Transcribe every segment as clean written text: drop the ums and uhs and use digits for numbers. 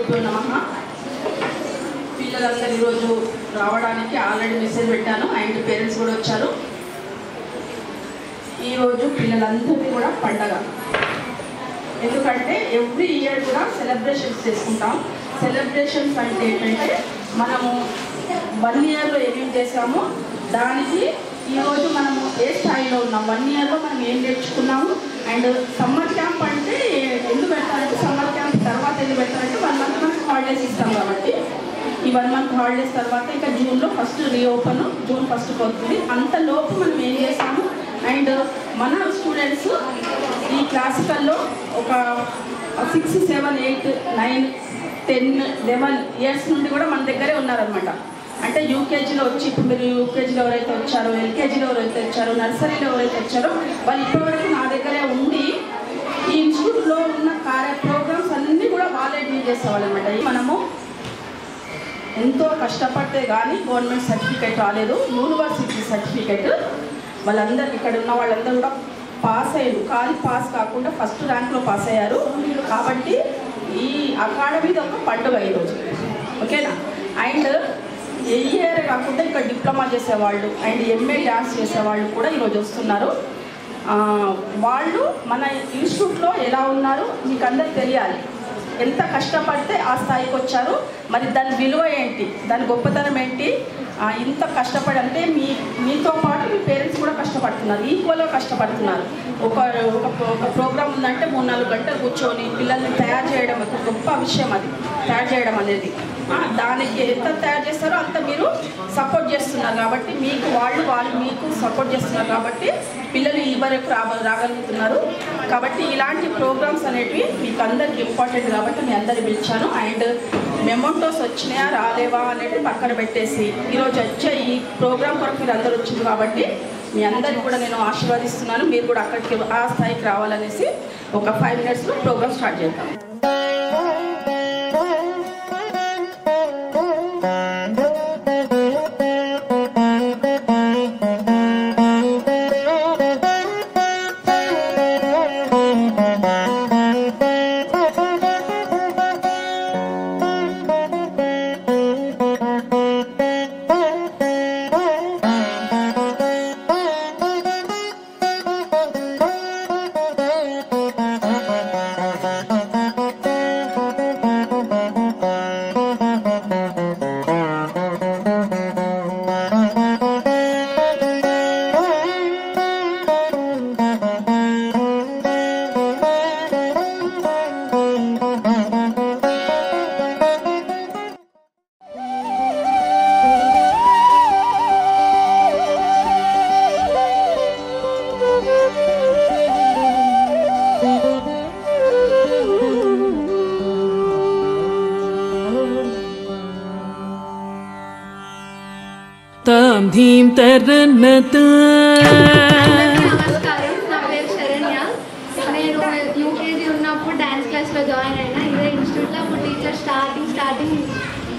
గురుభ్యో నమః. పిల్లలందరూ ఈరోజు రావడానికి ఆల్రెడీ మెసేజ్ పెట్టాను అండ్ పేరెంట్స్ కూడా వచ్చారు. ఈరోజు పిల్లలందరికీ కూడా పండగ. ఎందుకంటే ఎవ్రీ ఇయర్ కూడా సెలబ్రేషన్స్ చేసుకుంటాం. సెలబ్రేషన్స్ అంటే ఏంటంటే మనము 1 ఇయర్లో ఏమేమి చేసామో దానికి ఈరోజు మనము ఏ స్థాయిలో ఉన్నాం, 1 ఇయర్లో మనం ఏం నేర్చుకున్నాము. అండ్ సమ్మర్ క్యాంప్ అంటే ఎందుకు పెడతారంటే సమ్మర్ క్యాంప్ తర్వాత ఎందుకు పెడతారంటే 1 మంత్ మనకు హాలిడేస్ ఇస్తాం కాబట్టి ఈ 1 మంత్ హాలిడేస్ తర్వాత ఇంకా జూన్లో ఫస్ట్ రీఓపెన్, జూన్ 1 అవుతుంది. అంతలోపు మనం ఏం చేస్తాము అండ్ మన స్టూడెంట్స్ ఈ క్లాసికల్లో ఒక 6, 7, 8, 9, 10, 11 ఇయర్స్ నుండి కూడా మన దగ్గరే ఉన్నారనమాట. అంటే యూకేజీలో వచ్చి ఇప్పుడు మీరు యూకేజీలో ఎవరైతే వచ్చారో, ఎల్కేజీలో ఎవరైతే వచ్చారో, నర్సరీలో ఎవరైతే వచ్చారో వాళ్ళు ఇప్పటివరకు నా దగ్గరే ఉండి ఈ ఇన్స్టిట్యూట్లో ఉన్న ప్రోగ్రామ్స్ అన్నీ కూడా వాళ్ళే డీల్ చేసేవాళ్ళు అనమాట. మనము ఎంతో కష్టపడితే కానీ గవర్నమెంట్ సర్టిఫికేట్ రాలేదు, యూనివర్సిటీ సర్టిఫికేట్. వాళ్ళందరూ ఇక్కడ ఉన్న వాళ్ళందరూ కూడా పాస్ అయ్యారు, కానీ పాస్ కాకుండా ఫస్ట్ ర్యాంక్లో పాస్ అయ్యారు. కాబట్టి ఈ అకాడమీది ఒక పండుగ ఈరోజు, ఓకేనా. అండ్ ఇయర్ కాకుండా ఇక్కడ డిప్లొమా చేసేవాళ్ళు అండ్ ఎంఏ డ్యాన్స్ చేసేవాళ్ళు కూడా ఈరోజు వస్తున్నారు. వాళ్ళు మన ఇన్స్టిట్యూట్లో ఎలా ఉన్నారు మీకు అందరికి తెలియాలి. ఎంత కష్టపడితే ఆ స్థాయికి వచ్చారు, మరి దాని విలువ ఏంటి, దాని గొప్పతనం ఏంటి. ఇంత కష్టపడి అంటే మీతో పాటు మీ పేరెంట్స్ కూడా కష్టపడుతున్నారు, ఈక్వల్గా కష్టపడుతున్నారు. ఒక ప్రోగ్రామ్ ఉందంటే 3-4 గంటలు కూర్చొని పిల్లల్ని తయారు చేయడం ఒక గొప్ప విషయం. అది తయారు చేయడం అనేది దానికి ఎంత తయారు చేస్తారో అంత మీరు సపోర్ట్ చేస్తున్నారు కాబట్టి వాళ్ళు మీకు సపోర్ట్ చేస్తున్నారు కాబట్టి పిల్లలు ఈ వరకు రాగలుగుతున్నారు. కాబట్టి ఇలాంటి ప్రోగ్రామ్స్ అనేటివి మీకు అందరికి ఇంపార్టెంట్ కాబట్టి మీ అందరిని పిలిచాను. అండ్ మెమోటోస్ వచ్చినాయా రాలేవా అనేది పక్కన పెట్టేసి ఈరోజు వచ్చే ఈ ప్రోగ్రామ్ కొరకు మీరు అందరూ వచ్చింది కాబట్టి మీ అందరిని కూడా నేను ఆశీర్వదిస్తున్నాను. మీరు కూడా అక్కడికి ఆ స్థాయికి రావాలనేసి ఒక 5 మినిట్స్లో ప్రోగ్రామ్ స్టార్ట్ చేద్దాం. తాం ధీం తరన్నత. నమస్కారం, నా పేరు శరణ్య. నేను యూకేజీ ఉన్నప్పుడు డ్యాన్స్ క్లాస్లో జాయిన్ అయినా. ఇదే ఇన్స్టిట్యూట్లో అప్పుడు టీచర్ స్టార్టింగ్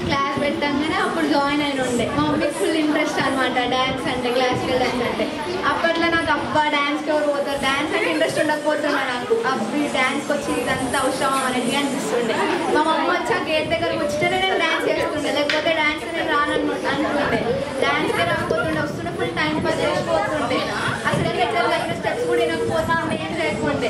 క్లాస్ పెట్టంగానే అప్పుడు జాయిన్ అయిన ఉండే. మా మమ్మీకి ఫుల్ ఇంట్రెస్ట్ అనమాట డ్యాన్స్ అంటే, క్లాసికల్ డ్యాన్స్ అంటే. అప్పట్లో నాకు డ్యాన్స్కి ఎవరు పోతారు, డ్యాన్స్ అంటే ఇంట్రెస్ట్ ఉండకపోతున్నా నాకు. అప్పుడు డ్యాన్స్కి వచ్చి ఇదంతా అవసరం అనేది అనిపిస్తుండే. మా మమ్మీ వచ్చి ఆ గేట్ దగ్గరకు వచ్చితేనే నేను డ్యాన్స్ చేస్తుండే, లేకపోతే డ్యాన్స్ నేను అనుకుంటే డ్యాన్స్కి రాకపోతుండే. వస్తుండే ఫుల్ టైం పాస్ చేసిపోతుండే. అసలు లెక్కలు దగ్గర స్టెప్స్ కూడా వినకపోతుండే, ఏం చేయకుండే.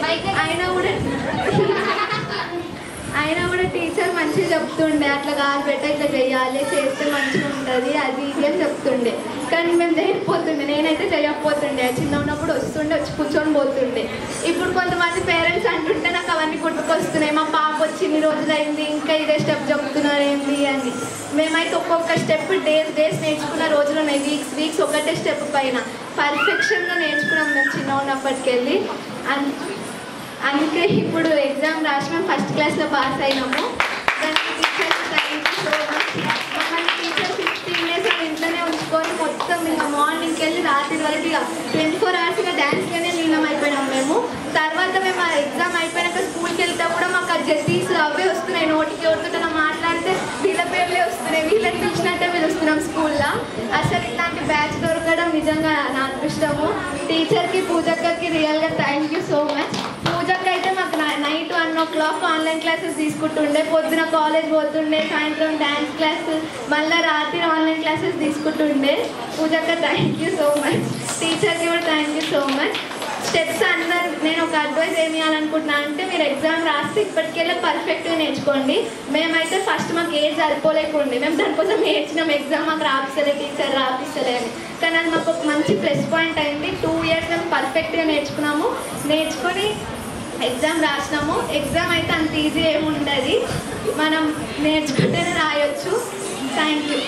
అయినా కూడా టీచర్ మంచిగా చెప్తుండే, అట్లా కాదు బెటర్, ఇట్లా చేయాలి, చేస్తే మంచిగా ఉంటుంది, అది ఇది అని చెప్తుండే. కానీ మేము చేయకపోతుండే, నేనైతే చేయకపోతుండే. చిన్న ఉన్నప్పుడు వస్తుండే, వచ్చి కూర్చొని పోతుండే. ఇప్పుడు కొంతమంది పేరెంట్స్ అంటుంటే నాకు అవన్నీ గుర్తుకొస్తున్నాయి. మా పాప వచ్చి ఇన్ని రోజులైంది ఇంకా ఇదే స్టెప్ చెప్తున్నారు ఏంటి అని. మేమైతే ఒక్కొక్క స్టెప్ డేస్ నేర్చుకున్న రోజులు ఉన్నాయి, వీక్స్ ఒకటే స్టెప్ పైన పర్ఫెక్షన్గా నేర్చుకున్నాం మేము చిన్న ఉన్నప్పటికెళ్ళి. అందుకే ఇప్పుడు ఎగ్జామ్ రాసి మేము ఫస్ట్ క్లాస్లో పాస్ అయినాము. దానికి teachers thank you so much. మమ్మల్ని టీచర్ 15 days ఇంట్లోనే ఉంచుకొని మొత్తం ఇంకా మార్నింగ్కి వెళ్ళి రాత్రి వరకు ఇక 24 hours డ్యాన్స్లోనే లీనం అయిపోయినాం మేము. తర్వాత మేము ఆ ఎగ్జామ్ అయిపోయాక స్కూల్కి వెళ్తే కూడా మాకు ఆ జడ్జీస్ అవే వస్తున్నాయి. నోటికి ఎవరితో మాట్లాడితే వీళ్ళ పేర్లే వస్తున్నాయి, వీళ్ళని పిలిచినట్టే పిలుస్తున్నాం స్కూల్లో. అసలు ఇట్లాంటి బ్యాచ్ దొరకడం నిజంగా నా అదృష్టము. టీచర్కి పూజక్కకి రియల్గా థ్యాంక్ యూ సో మచ్. పూజకి అయితే మాకు నైట్ 1 o'clock ఆన్లైన్ క్లాసెస్ తీసుకుంటుండే, పొద్దున కాలేజ్ పోతుండే, సాయంత్రం డ్యాన్స్ క్లాస్, మళ్ళీ రాత్రి ఆన్లైన్ క్లాసెస్ తీసుకుంటుండే. పూజక్క థ్యాంక్ యూ సో మచ్, టీచర్కి కూడా thank you so much. Steps అందరు నేను ఒక అడ్వైస్ ఏమి ఇవ్వాలనుకుంటున్నా అంటే, మీరు ఎగ్జామ్ రాస్తే ఇప్పటికెళ్ళి పర్ఫెక్ట్గా నేర్చుకోండి. మేమైతే ఫస్ట్ మాకు ఏజ్ సరిపోలేకుండే, మేము దానికోసం నేర్చినాం, ఎగ్జామ్ మాకు రాపిస్తలే టీచర్ రాపిస్తలే అని. కానీ అది మాకు ఒక మంచి ప్లస్ పాయింట్ అయింది. 2 years మేము పర్ఫెక్ట్గా నేర్చుకున్నాము, నేర్చుకొని ఎగ్జామ్ రాసినాము. ఎగ్జామ్ అయితే అంత ఈజీ ఏమి ఉండదు, మనం నేర్చుకుంటేనే రాయొచ్చు. Thank you.